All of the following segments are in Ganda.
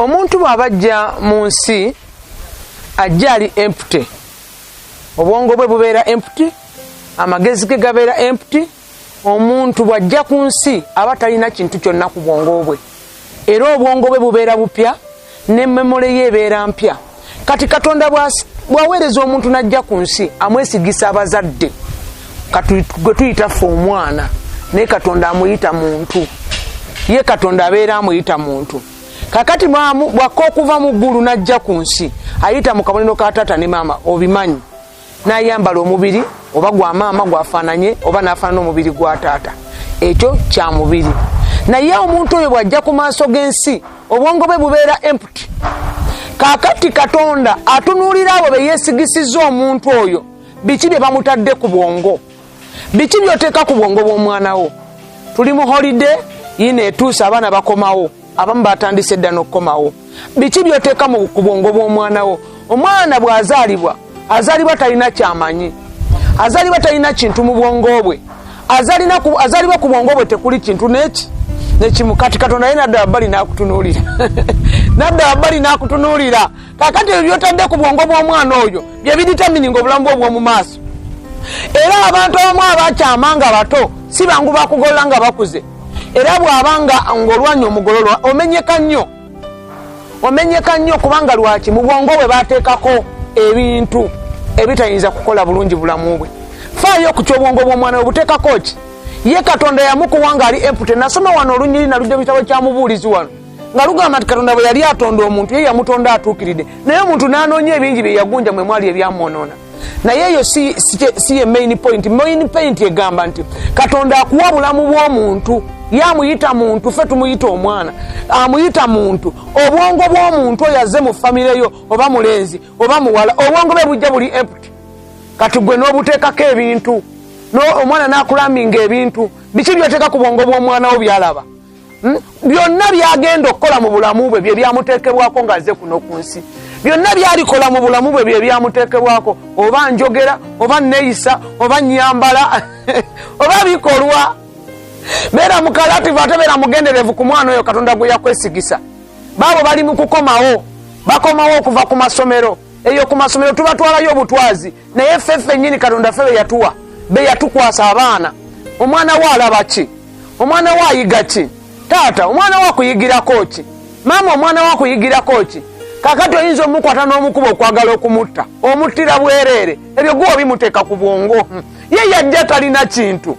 Omuntu bw'abajja mu nsi ajja ali empty. Obwongo bwe bubeera empty, amagezi ge gabeera empty. Omuntu bw'ajja ku nsi aba talina kintu kyonna ku bwongo bwe. Era obwongo bwe bubeera bupya ne memory ye ebeera mpya. Kati Katonda bw'aweereza omuntu n'ajja ku nsi amwesigisa abazadde. Gwe tuyita ffe omwana naye Katonda amuyita muntu. Ye Katonda abeera amuyita muntu. Kakati bw'akka okuva mu ggulu n'ajja ku nsi ayita mu kabonero ka taata ne maama obimanyi. N'ayambala omubiri oba gwa maama gwafaananye oba n'afaanana omubiri gwa taata. Ekyo kya mubiri. Naye omuntu oyo bw'ajja ku maaso g'ensi obwongo bwe bubeera empty. Kakati Katonda atunuulira abo be yeesigisizza omuntu oyo. Biki bye bamutadde ku bwongo? Biki by'oteeka ku bwongo bw'omwana wo? Tuli mu holiday yino etuuse abaana bakomawo. Abamu batandise edda n'okkomawo. Biki by'oteeka ku bwongo bw'omwana wo? Omwana bw'azaalibwa azaalibwa talina kyamanyi. Azaalibwa talina kintu mu bwongo bwe. Azaalibwa ku bwongo bwe tekuli kintu nekimu. Kati Katonda ye nadda wabbali n'akutunuulira. Nadda wabbali n'akutunuulira. Kakati ebyo by'otadde ku bwongo bw'omwana oyo bye biditamininga obulamu bwe obw'omu maaso. Era abantu abamu abakyama nga bato si bangu bakugolola nga bakuze. Era bw'abanga ng'olwanya omugololwa omenyeka nnyo. Omenyeka nnyo kubanga lwaki mu bwongo bwe bateekako ebintu ebitayinza kukola bulungi bulamu bwe. Faayo ku ky'obwongo bw'omwana we buteekako ki? Ye Katonda yamukuwa ng'ali empty. Nasoma wano olunyiri nalujja mu kitabo kya Mubuulizi wano nga lugamba nti Katonda bwe yali atonda omuntu ye yamutonda atuukiridde. Naye omuntu n'anoonya ebingi bye yagunja mwe mwali ebyamwonoona. Naye eyo si ye main point. Main point egamba nti Katonda akuwa bulamu bw'omuntu. Yamuyita muntu, ffe tumuyita omwana. Amuyita muntu. Obwongo bw'omuntu oyo azze mu famire yo oba mulenzi oba muwala obwongo bwe bujja buli empty. Kati gwe n'obuteekako ebintu. Omwana n'akulaminga ebintu. Biki by'oteeka ku bwongo bw'omwana wo byalaba? Byonna byagenda okukola mu bulamu bwe bye byamuteekebwako ng'azze kuno ku nsi. Byonna byalikola mu bulamu bwe bye byamuteekebwako. Oba njogera, oba neeyisa, oba nyambala, oba bikolwa. Beera mukalativu ate beera mugenderevu ku mwana oyo Katonda gwe yakwesigisa. Baabo bali mu kukomawo. Bakomawo okuva ku masomero. Eyo ku masomero tubatwalayo obutwazi. Naye ffe nnyini Katonda ffe be yatuwa. Be yatukwasa abaana. Omwana wo alaba ki? Omwana wo ayiga ki? Taata, omwana wo akuyigirako ki? Maama, omwana wo akuyigirako ki? Kakati oyinza omukwata n'omukuba okwagala okumutta. Omuttira bwereere. Ebyo gwe bimuteeka ku bwongo. Ye yajja talina kintu.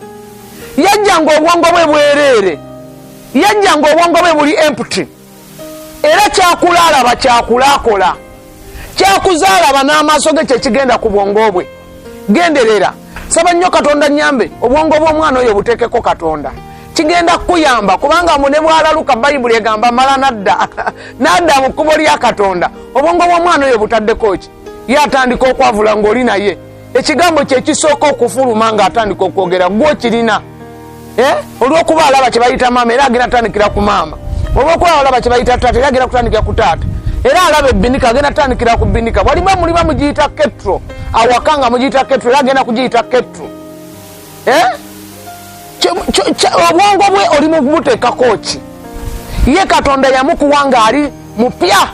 Yajja ng'obwongo bwe bwereere. Yajja ng'obwongo bwe buli empty. Era kyakula alaba kyakula akola. Kyakuzaala aba n'amaaso ge kye kigenda ku bwongo bwe. Genderera. Saba nnyo Katonda nnyambe obwongo bw'omwana oyo buteekeko Katonda. Kigenda kukuyamba kubanga ne bwalaluka Bayibuli egamba mala nadda mu kkubo lya Katonda. Obwongo bw'omwana oyo butaddeko ki? Ye atandika okwavula ng'oli naye. Ekigambo kye kisooka okufuluma ng'atandika okwogera gwe kirina. Olw'okuba alaba kye bayita maama era agenda atandikira ku maama. Olw'okuba alaba kye bayita taata era agenda kutandikira ku taata. Era alaba ebbinika agenda atandikira ku bbinika. Waliba muliba mugiyita ketro. Awaka nga mugiyita ketro era agenda kugiyita ketro. Obwongo bwe oli mu buteekako ki? Ye Katonda yamukuwa ng'ali mupya.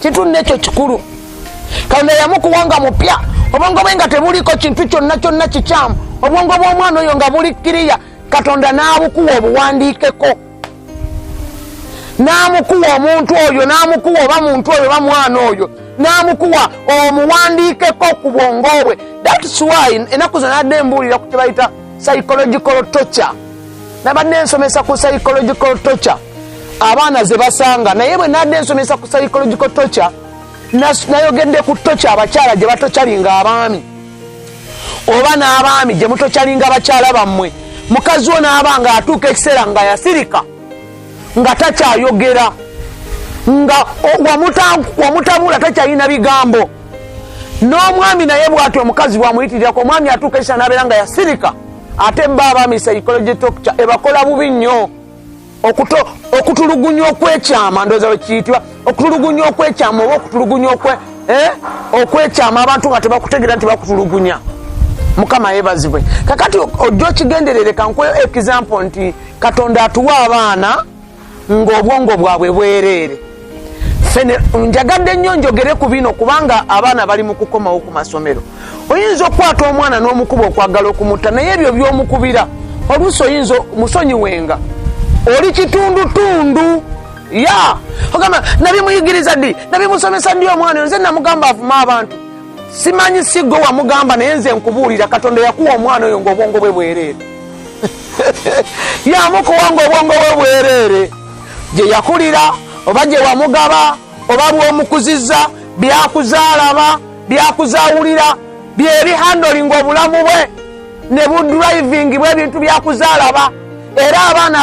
Kintu nekyo kikulu. Katonda yamukuwa nga mupya. Obwongo bwe nga tebuliko kintu kyonna kikyamu. Obwongo bw'omwana oyo nga buli kkiriya. Katonda n'abukuwa obuwandiikeko. N'amukuwa omuntu oyo, n'amukuwa oba muntu oyo oba mwana oyo. N'amukuwa omuwandiikeko ku bwongo bwe. That's why ennaku zonna nadde mbuulira ku kye bayita psychological torture. Nabadde nsomesa ku psychological torture. Abaana ze basanga. Naye bwe nadde nsomesa ku psychological torture, nayogedde ku torture abakyala gye batokyalinga abaami. Oba n'abaami gye mutokyalinga abakyala bammwe. Mukazi wo n'abanga atuuka ekiseera nga yasirika. Nga takyayogera. Nga wamutabula takyayina bigambo. N'omwami naye bw'atyo omukazi bw'amuyitirirako omwami atuuka ekiseera n'abeera nga yasirika. Ate bba abaami psychological torture ebakola bubi nnyo. Okutulugunya okwekyama ndowooza bwe kiyitibwa. Okutulugunya okwekyama oba okutulugunya okwekyama abantu nga tebakutegeera nti bakutulugunya. Mukama yeebazibwe. Kakati ojja okigenderere kankuwe example nti Katonda atuwa abaana ng'obwongo bwabwe bwereere. fene njagadde nnyo njogere ku bino kubanga abaana bali mu kukomawo ku masomero. Oyinza okukwata omwana n'omukuba okwagala okumutta, naye ebyo by'omukubira oluusi oyinza musonyiwenga, oli kitundutundu ya ogamba nabimuyigiriza ddi, nabimusomesa ddi omwana. Nze namugamba avuma abantu, simanyi siggo wamugamba, naye nze nkubuulira Katonda yakuwa omwana oyo ng'obwongo bwe bwereere. Yamukuwa ng'obwongo bwe bwereere, gye yakulira oba gye wamugaba oba lw'omukuzizza, byakuzaalaba byakuzaawulira byebihandolinga obulamu bwe ne budrivingi bw'ebintu byakuzaalaba. Era abaana